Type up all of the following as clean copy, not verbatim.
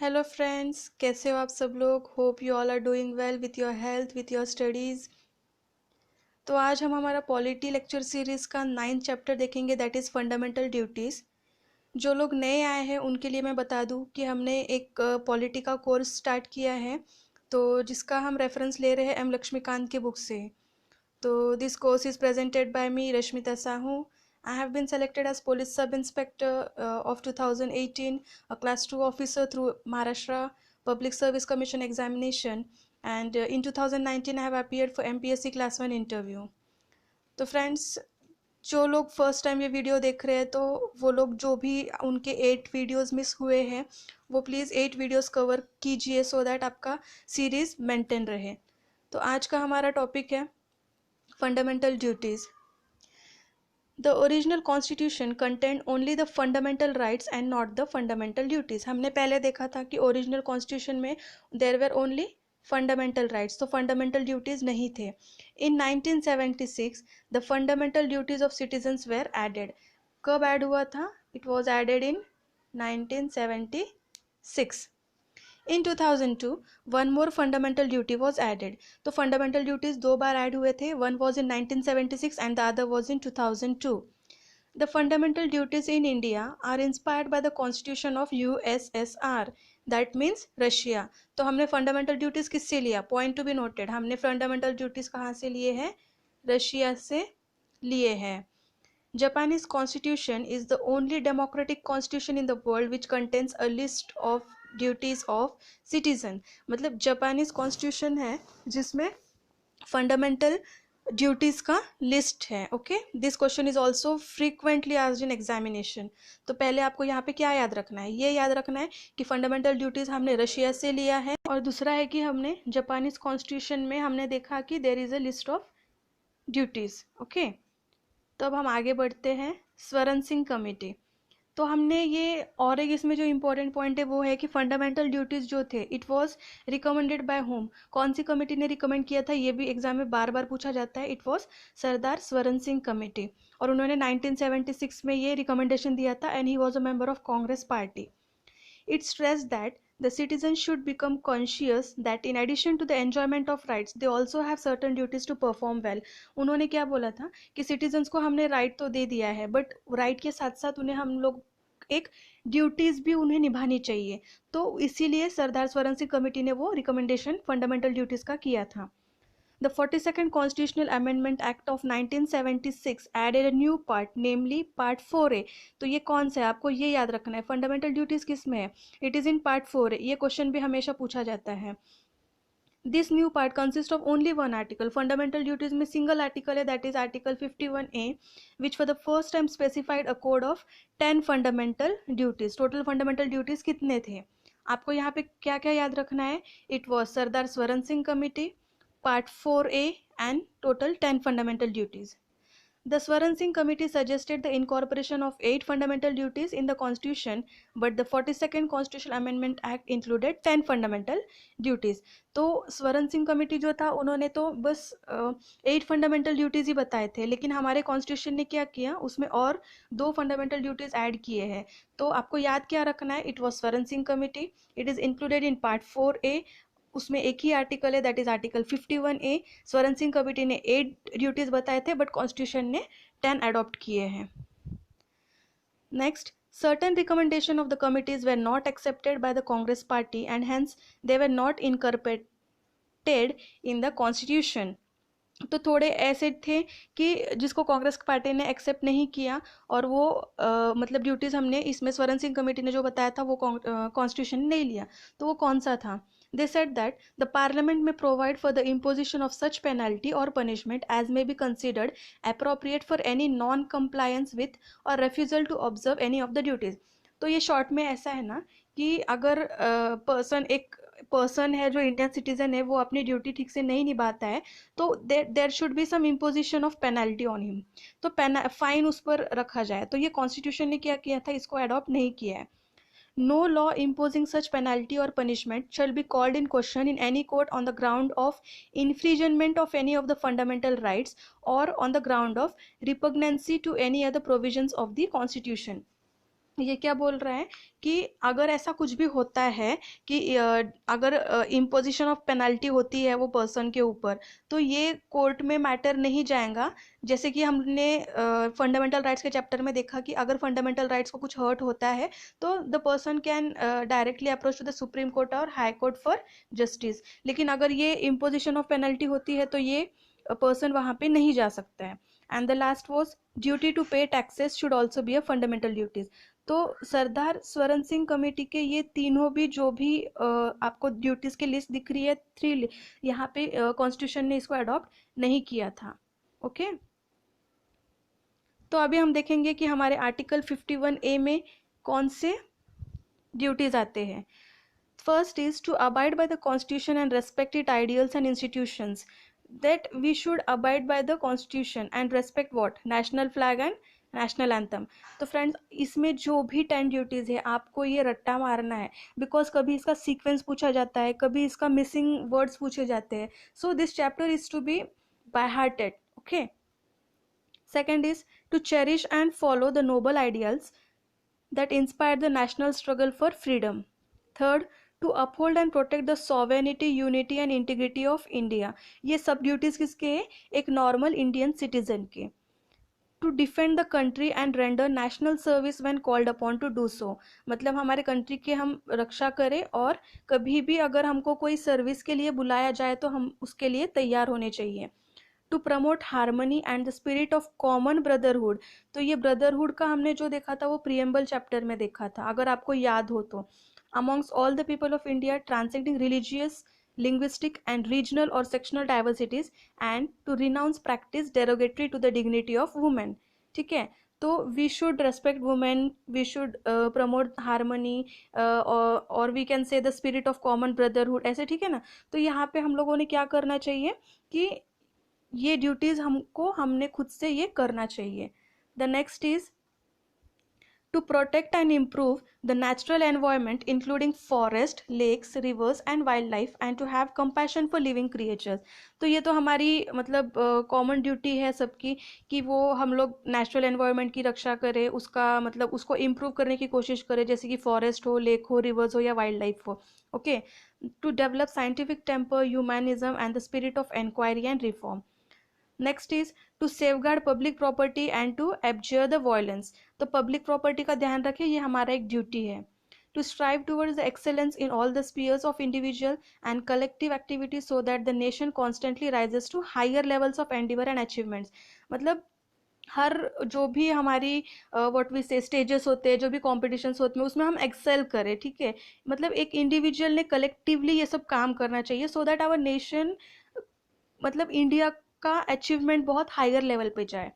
Hello friends, कैसे हो आप सब लोग। Hope you all are doing well with your health, with your studies. तो आज हम हमारा पॉलिटी लेक्चर सीरीज़ का 9th चैप्टर देखेंगे, दैट इज़ फंडामेंटल ड्यूटीज़। जो लोग नए आए हैं उनके लिए मैं बता दूं कि हमने एक पॉलिटी का कोर्स स्टार्ट किया है, तो जिसका हम रेफरेंस ले रहे हैं एम लक्ष्मीकांत के बुक से। तो this course is presented by me, Rashmita Sahu. I have been selected as Police Sub Inspector of 2018, a Class 2 officer through Maharashtra Public Service Commission examination, and in 2019 I have appeared for MPSC Class 1 interview. तो friends, जो लोग first time ये video देख रहे हैं तो वो लोग जो भी उनके 8 वीडियोस मिस हुए हैं वो प्लीज़ 8 वीडियोस कवर कीजिए सो दैट आपका सीरीज़ मेंटेन रहे। तो आज का हमारा टॉपिक है fundamental duties. The original constitution contained only the fundamental rights and not the fundamental duties. हमने पहले देखा था कि original constitution में there were only fundamental rights, तो fundamental duties नहीं थे। In 1976 the fundamental duties of citizens were added. कब ऐड हुआ था? It was added in 1976. In 2002 one more fundamental duty was added. तो fundamental duties दो बार add हुए थे, one was in 1976 and the other was in 2002. The fundamental duties in India are inspired by the constitution of USSR, that means Russia. तो हमने fundamental duties किससे लिया? Point to be noted, हमने fundamental duties कहाँ से लिए हैं? Russia से लिए हैं। Japanese constitution is the only democratic constitution in the world which contains a list of duties of citizen. मतलब जापानीज कॉन्स्टिट्यूशन है जिसमें फंडामेंटल ड्यूटीज का लिस्ट है। Okay, this question is also frequently asked in examination. तो पहले आपको यहाँ पे क्या याद रखना है? ये याद रखना है कि फंडामेंटल ड्यूटीज हमने रशिया से लिया है, और दूसरा है कि हमने जापानीज कॉन्स्टिट्यूशन में हमने देखा कि there is a list of duties. Okay, तो अब हम आगे बढ़ते हैं। स्वरण सिंह कमेटी, तो हमने ये और एक इसमें जो इम्पोर्टेंट पॉइंट है वो है कि फंडामेंटल ड्यूटीज़ जो थे it was recommended by home. कौन सी कमेटी ने रिकमेंड किया था? ये भी एग्जाम में बार बार पूछा जाता है। It was Sardar Swaran Singh committee, और उन्होंने 1976 में ये रिकमेंडेशन दिया था and he was a member of Congress party. It stressed that the citizens should become conscious that in addition to the enjoyment of rights, they also have certain duties to perform well. उन्होंने क्या बोला था कि citizens को हमने right तो दे दिया है, but right के साथ साथ उन्हें हम लोग एक ड्यूटीज भी उन्हें निभानी चाहिए। तो इसीलिए सरदार स्वरण सिंह कमेटी ने वो रिकमेंडेशन फंडामेंटल ड्यूटीज का किया था। The 42nd Constitutional Amendment Act of 1976 added a new part, namely Part 4A. तो ये कौन सा है? आपको ये याद रखना है। फंडामेंटल ड्यूटीज किस में है? It is in part 4A। ये क्वेश्चन भी हमेशा पूछा जाता है। This new part consists of only one article. Fundamental duties में single article है, that is Article 51A, which for the first time specified a code of 10 fundamental duties. Total fundamental duties कितने थे? आपको यहाँ पे क्या क्या याद रखना है? It was Sardar Swaran Singh committee, Part 4A, and total 10 fundamental duties. The Swaran Singh Committee suggested the incorporation of 8 fundamental duties in the Constitution, but the 42nd Constitutional Amendment Act included 10 fundamental duties. तो Swaran Singh committee जो था उन्होंने तो बस 8 fundamental duties ही बताए थे, लेकिन हमारे कॉन्स्टिट्यूशन ने क्या किया, उसमें और 2 फंडामेंटल ड्यूटीज़ ऐड किए हैं। तो आपको याद क्या रखना है? It was Swaran Singh committee, it is included in part 4A, उसमें एक ही आर्टिकल है, that is article 51A। Swaran Singh committee ने 8 ड्यूटीज बताए थे, बट कॉन्स्टिट्यूशन ने 10 अडॉप्ट किए हैं। Next, certain recommendation of the committees were not accepted by the Congress party and hence they were not incorporated in the constitution. तो थोड़े ऐसे थे कि जिसको कांग्रेस पार्टी ने एक्सेप्ट नहीं किया, और वो मतलब ड्यूटीज़ हमने इसमें स्वरण सिंह कमेटी ने जो बताया था वो कॉन्स्टिट्यूशन ने नहीं लिया। तो वो कौन सा था? They said that the parliament may provide for the imposition of such penalty or punishment as may be considered appropriate for any non-compliance with or refusal to observe any of the duties. तो ये short में ऐसा है ना कि अगर एक person है जो इंडियन सिटीजन है, वो अपनी ड्यूटी ठीक से नहीं निभाता है, तो there should be some imposition of penalty on him. तो फाइन उस पर रखा जाए। तो ये कॉन्स्टिट्यूशन ने क्या किया था? इसको अडॉप्ट नहीं किया है। No law imposing such penalty or punishment shall be called in question in any court on the ground of infringement of any of the fundamental rights or on the ground of repugnancy to any other provisions of the Constitution. ये क्या बोल रहा है कि अगर ऐसा कुछ भी होता है कि अगर इम्पोजिशन ऑफ पेनल्टी होती है वो पर्सन के ऊपर, तो ये कोर्ट में मैटर नहीं जाएगा। जैसे कि हमने फंडामेंटल राइट्स के चैप्टर में देखा कि अगर फंडामेंटल राइट्स को कुछ हर्ट होता है तो the person can directly approach to the supreme court और हाई कोर्ट फॉर जस्टिस। लेकिन अगर ये इम्पोजिशन ऑफ पेनल्टी होती है तो ये पर्सन वहाँ पे नहीं जा सकता है। And the last was duty to pay taxes should also be a fundamental duties. तो सरदार स्वरण सिंह कमेटी के ये तीनों भी जो भी आपको ड्यूटीज की लिस्ट दिख रही है, थ्री, यहाँ पे कॉन्स्टिट्यूशन ने इसको अडॉप्ट नहीं किया था। ओके, तो अभी हम देखेंगे कि हमारे आर्टिकल 51A में कौन से ड्यूटीज आते हैं। First is to abide by the constitution and respect its ideals and institutions. That we should abide by the constitution and respect what? National flag and national anthem. तो friends, इसमें जो भी 10 duties है आपको ये रट्टा मारना है, बिकॉज कभी इसका सीक्वेंस पूछा जाता है, कभी इसका मिसिंग वर्ड्स पूछे जाते हैं। So this chapter is to be by hearted. Okay, second is to cherish and follow the noble ideals that inspired the national struggle for freedom. Third, to uphold and protect the sovereignty, unity and integrity of India. ये सब duties किसके हैं? एक normal Indian citizen के। To defend the country and render national service when called upon to do so, मतलब हमारे country के हम रक्षा करें और कभी भी अगर हमको कोई सर्विस के लिए बुलाया जाए तो हम उसके लिए तैयार होने चाहिए। To promote harmony and the spirit of common brotherhood, तो ये ब्रदरहुड का हमने जो देखा था वो प्रियम्बल चैप्टर में देखा था, अगर आपको याद हो तो। Amongst all the people of India, transcending religious, linguistic and regional or sectional diversities, and to renounce practice derogatory to the dignity of women. ठीक है, तो we should respect women, we should promote harmony, और we can say the spirit of common brotherhood, ऐसे, ठीक है ना। तो यहाँ पे हम लोगों ने क्या करना चाहिए कि ये ड्यूटीज हमने खुद से ये करना चाहिए। The next is to protect and improve the natural environment including forest, lakes, rivers and wildlife, and to have compassion for living creatures. तो ये तो हमारी मतलब कॉमन ड्यूटी है सबकी कि वो हम लोग नेचुरल एनवायरनमेंट की रक्षा करें, उसका मतलब उसको इम्प्रूव करने की कोशिश करें, जैसे कि फॉरेस्ट हो, लेक हो, रिवर्स हो या वाइल्ड लाइफ हो। Okay, to develop scientific temper, humanism and the spirit of inquiry and reform. Next is to safeguard public property and to abjure the violence, तो पब्लिक प्रॉपर्टी का ध्यान रखें, ये हमारा एक ड्यूटी है। To strive towards the excellence in all the spheres of individual and collective activity so that the nation constantly rises to higher levels of endeavour and achievements, मतलब हर जो भी हमारी व्हाट वी से स्टेजेस होते हैं, जो भी कॉम्पिटिशन्स होते हैं, उसमें हम एक्सेल करें, ठीक है। मतलब एक इंडिविजुअल ने कलेक्टिवली ये सब काम करना चाहिए सो दैट आवर नेशन, मतलब इंडिया का अचीवमेंट बहुत हायर लेवल पे जाए।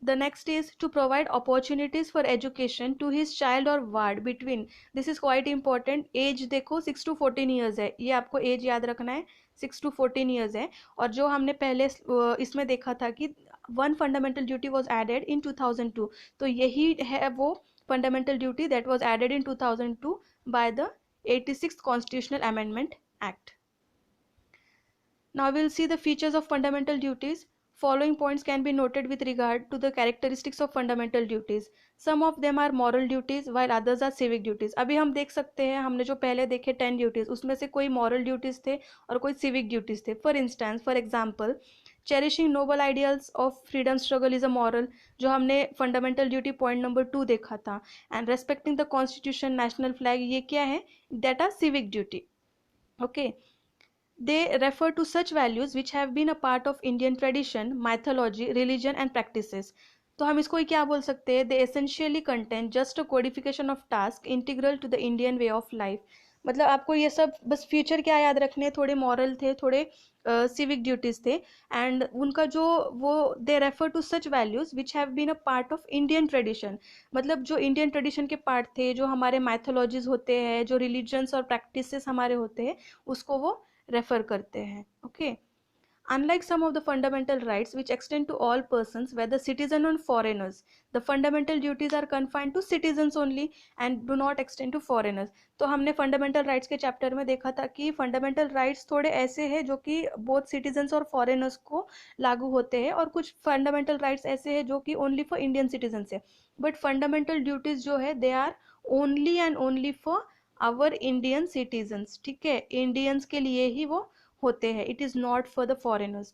The next is to provide opportunities for education to his child और ward between, this is quite important. Age देखो 6 to 14 ईयर्स है, ये आपको एज याद रखना है, 6 to 14 ईयर्स है। और जो हमने पहले इसमें देखा था कि one fundamental duty was added in 2002, तो यही है वो fundamental duty that was added in 2002 by the 86th constitutional amendment act. Now we'll see the features of fundamental duties. Following points can be noted with regard to the characteristics of fundamental duties. Some of them are moral duties while others are civic duties. अभी हम देख सकते हैं, हमने जो पहले देखे 10 duties, उसमें से कोई moral duties थे और कोई civic duties थे। For instance, for example, cherishing noble ideals of freedom struggle is a moral, जो हमने fundamental duty point number 2 देखा था। And respecting the constitution, national flag, ये क्या है? That are civic duty. Okay. They refer to such values which have been a part of Indian tradition, mythology, religion and practices. तो हम इसको क्या बोल सकते हैं? They essentially contain just a codification of task integral to the Indian way of life. मतलब आपको ये सब बस फ्यूचर क्या याद रखने, थोड़े मॉरल थे, थोड़े सिविक ड्यूटीज थे, एंड उनका जो वो they refer to such values which have been a part of Indian tradition, मतलब जो इंडियन ट्रेडिशन के पार्ट थे, जो हमारे मैथोलॉजीज होते हैं, जो रिलीजन्स और प्रैक्टिसेस हमारे होते हैं, उसको वो रेफर करते हैं। Okay, Unlike some of the fundamental rights which extend to all persons, whether citizen or foreigners, the fundamental duties are confined to citizens only and do not extend to foreigners. तो हमने fundamental rights के chapter में देखा था कि fundamental rights थोड़े ऐसे हैं जो कि बोथ सिटीजन्स और फॉरेनर्स को लागू होते हैं, और कुछ फंडामेंटल राइट्स ऐसे हैं जो कि ओनली फॉर इंडियन सिटीजन्स है. बट फंडामेंटल ड्यूटीज जो है they are only and only for our Indian citizens. ठीक है, इंडियंस के लिए ही वो होते हैं. It is not for the foreigners.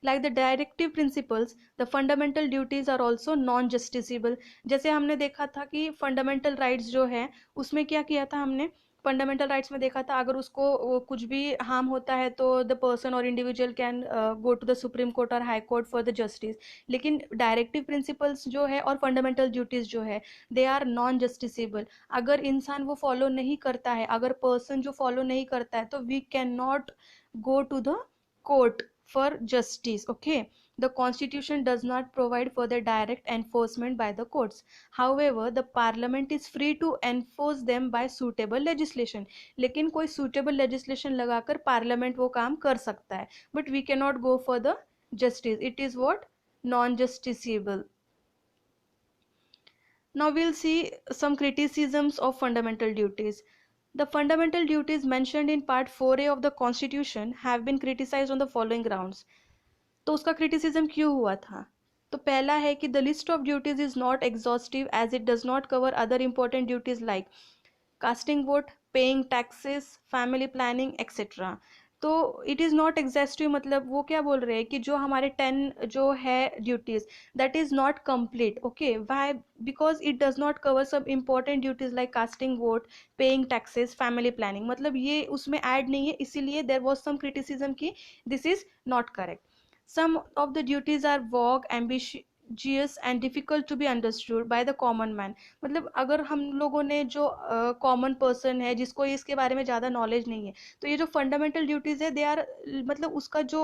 Like the directive principles, the fundamental duties are also non justiciable. जैसे हमने देखा था कि फंडामेंटल राइट्स जो है उसमें क्या किया था हमने, फंडामेंटल राइट्स में देखा था अगर उसको कुछ भी हार्म होता है तो द पर्सन और individual can go to the supreme court और high court for the justice. लेकिन डायरेक्टिव प्रिंसिपल्स जो है और फंडामेंटल ड्यूटीज जो है दे आर नॉन जस्टिसेबल. अगर इंसान वो फॉलो नहीं करता है, अगर पर्सन जो फॉलो नहीं करता है, तो we can not go to the court for justice. Okay, the constitution does not provide for the direct enforcement by the courts. However, the parliament is free to enforce them by suitable legislation. लेकिन कोई suitable legislation लगाकर parliament वो काम कर सकता है, but we cannot go for the justice. It is what? Non-justiciable. Now we'll see some criticisms of fundamental duties. The fundamental duties mentioned in Part 4A of the Constitution have been criticized on the following grounds. तो उसका criticism क्यों हुआ था? तो पहला है कि the list of duties is not exhaustive as it does not cover other important duties like casting vote, paying taxes, family planning, etc. तो इट इज़ नॉट एग्जॉस्टिव, मतलब वो क्या बोल रहे हैं कि जो हमारे 10 जो है duties that is not complete. Okay, why? Because it does not cover सब important duties like casting vote, paying taxes, family planning. मतलब ये उसमें ऐड नहीं है, इसीलिए देर वॉज सम क्रिटिसिज्म कि this is not correct. Some of the duties are vague, ambitious and difficult to be understood by the common man. मतलब अगर हम लोगों ने जो कॉमन पर्सन है जिसको इसके बारे में ज़्यादा नॉलेज नहीं है, तो ये जो फंडामेंटल ड्यूटीज़ है दे आर, मतलब उसका जो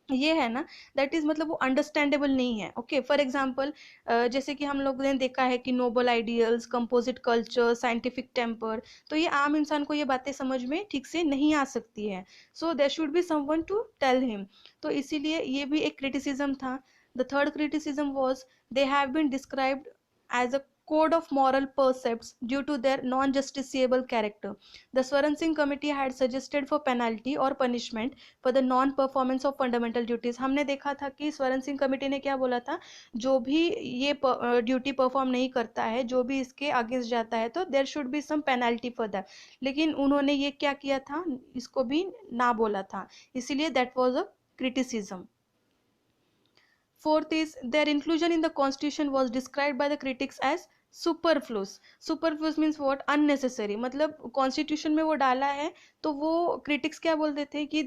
ये है ना, दैट इज़ मतलब वो अंडरस्टैंडेबल नहीं है. ओके, फॉर एग्जांपल जैसे कि हम लोग ने देखा है कि noble ideals, composite culture, scientific temper, तो ये आम इंसान को ये बातें समझ में ठीक से नहीं आ सकती है. So there should be someone to tell him. तो इसीलिए ये भी एक क्रिटिसिज्म था. The third criticism was they have been described as a code of moral precepts due to their non-justiciable character. The Swaran Singh committee had suggested for penalty or punishment for the non-performance of fundamental duties. हमने देखा था कि Swaran Singh committee ने क्या बोला था, जो भी ये ड्यूटी परफॉर्म नहीं करता है, जो भी इसके अगेंस्ट जाता है, तो there should be some penalty for that. लेकिन उन्होंने ये क्या किया था, इसको भी ना बोला था, इसीलिए that was a criticism. Fourth is their inclusion in the constitution was described by the critics as superfluous. Superfluous means what? Unnecessary. मतलब कॉन्स्टिट्यूशन में वो डाला है तो वो क्रिटिक्स क्या बोलते थे कि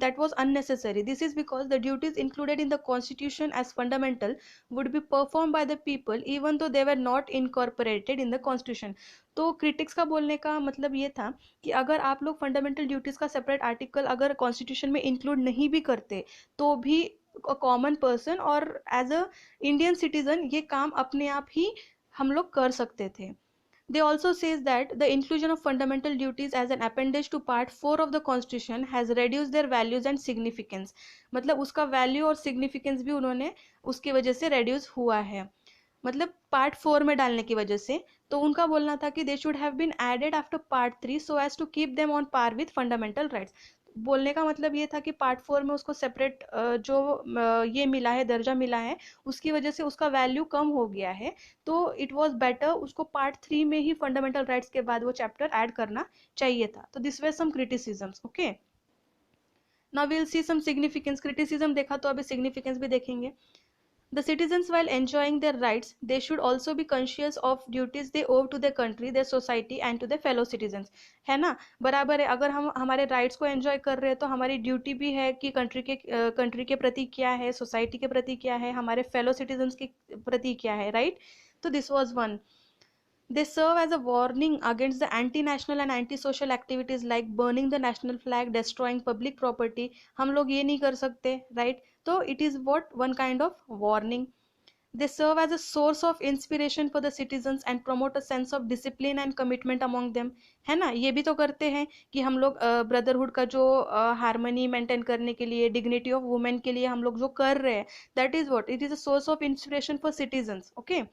that was unnecessary. This is because the duties included in the constitution as fundamental would be performed by the people even though they were not incorporated in the constitution. तो क्रिटिक्स का बोलने का मतलब ये था कि अगर आप लोग फंडामेंटल ड्यूटीज का सेपरेट आर्टिकल अगर कॉन्स्टिट्यूशन में इंक्लूड नहीं भी करते, तो भी कॉमन पर्सन और एज अ इंडियन सिटीजन ये काम अपने आप ही हम लोग कर सकते थे. They also says that the inclusion of fundamental duties as an appendage to part 4 of the constitution has reduced their values and significance. मतलब उसका वैल्यू और सिग्निफिकेंस भी उन्होंने उसकी वजह से रेड्यूस हुआ है, मतलब पार्ट 4 में डालने की वजह से. तो उनका बोलना था कि they should have been added after part 3 so as to keep them on par with fundamental rights. बोलने का मतलब ये था कि पार्ट 4 में उसको सेपरेट जो ये मिला है, दर्जा मिला है, उसकी वजह से उसका वैल्यू कम हो गया है. तो इट वाज बेटर उसको पार्ट 3 में ही फंडामेंटल राइट्स के बाद वो चैप्टर ऐड करना चाहिए था. तो this way some criticisms. Okay, now we will see some significance. Criticism देखा तो अभी सिग्निफिकेंस भी देखेंगे. The citizens, while enjoying their rights, they should also be conscious of duties they owe to their country, their society and to their fellow citizens. है ना, बराबर है. अगर हम हमारे राइट्स को एंजॉय कर रहे हैं तो हमारी ड्यूटी भी है कि कंट्री के प्रति क्या है, सोसाइटी के प्रति क्या है, हमारे फेलो सिटीजन्स के प्रति क्या है, राइट. तो this was one. They serve as a warning against the anti-national and anti-social activities like burning the national flag, destroying public property. हम लोग ये नहीं कर सकते, right? तो it is what one kind of warning. They serve as a source of inspiration for the citizens and promote a sense of discipline and commitment among them. है ना, ये भी तो करते हैं कि हम लोग ब्रदरहुड का जो हारमोनी मेंटेन करने के लिए, डिग्निटी ऑफ वुमेन के लिए हम लोग जो कर रहे हैं, that is what it is a source of inspiration for citizens. Okay,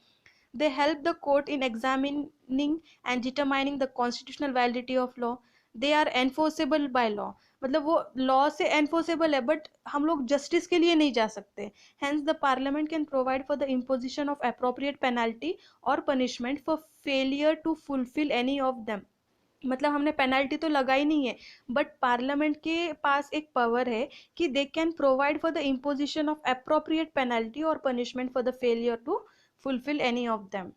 they help the court in examining and determining the constitutional validity of law. They are enforceable by law. मतलब वो लॉ से enforceable है, but हम लोग justice के लिए नहीं जा सकते. Hence the parliament can provide for the imposition of appropriate penalty और punishment for failure to fulfil any of them. मतलब हमने पेनल्टी तो लगाई नहीं है, बट पार्लियामेंट के पास एक पावर है कि they can provide for the imposition of appropriate penalty और punishment for the failure to fulfil any of them.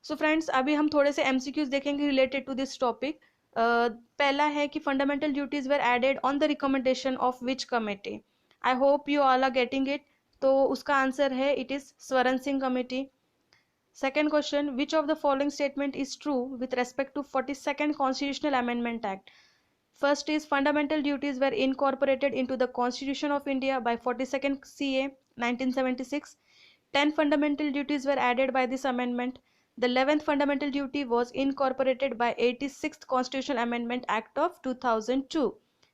So friends, अभी हम थोड़े से एमसीक्यूज देखेंगे रिलेटेड टू दिस टॉपिक. पहला है कि fundamental duties were added on the recommendation of which committee. I hope you all are getting it. तो उसका आंसर है it is Swaran Singh committee. Second question, which of the following statement is true with respect to 42nd Constitutional Amendment Act? First is fundamental duties were incorporated into the Constitution of India by 42nd CA 1976. 10 fundamental duties were added by this amendment. The 11th fundamental duty was incorporated by 86th Constitutional Amendment Act of 2002.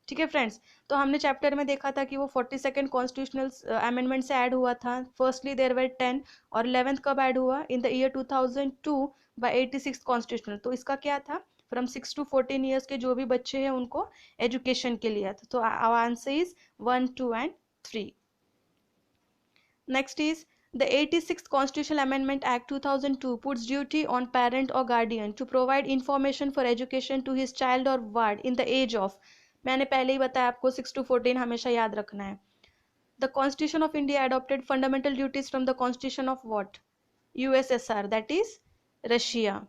ठीक है friends, तो हमने chapter में देखा था कि वो 42nd constitutional amendment से ऐड हुआ था. फर्स्टली देयर वर 10 और 11th कब ऐड हुआ? In the year 2002 by 86th constitutional. तो इसका क्या था? फ्रॉम 6 to 14 ईयर्स के जो भी बच्चे हैं उनको एजुकेशन के लिए था. तो our answer is 1, 2 and 3. Next is the 86th Constitutional Amendment Act 2002 puts duty on parent or guardian to provide information for education to his child or ward in the age of, मैंने पहले ही बताया आपको 6 to 14 हमेशा याद रखना है. The Constitution of India adopted fundamental duties from the Constitution of what? USSR, that is Russia.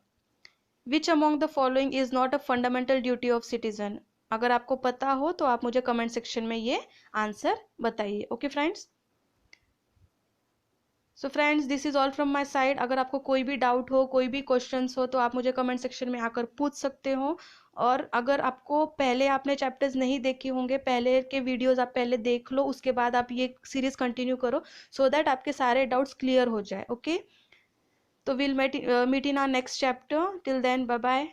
Which among the following is not a fundamental duty of citizen? अगर आपको पता हो तो आप मुझे कमेंट सेक्शन में ये आंसर बताइए. Okay friends, so friends this is all from my side. अगर आपको कोई भी डाउट हो, कोई भी क्वेश्चंस हो, तो आप मुझे कमेंट सेक्शन में आकर पूछ सकते हो. और अगर आपको पहले आपने चैप्टर्स नहीं देखे होंगे, पहले के वीडियोस आप पहले देख लो, उसके बाद आप ये सीरीज कंटिन्यू करो सो दैट आपके सारे डाउट्स क्लियर हो जाए. ओके, तो will meet in our next chapter. Till then bye bye.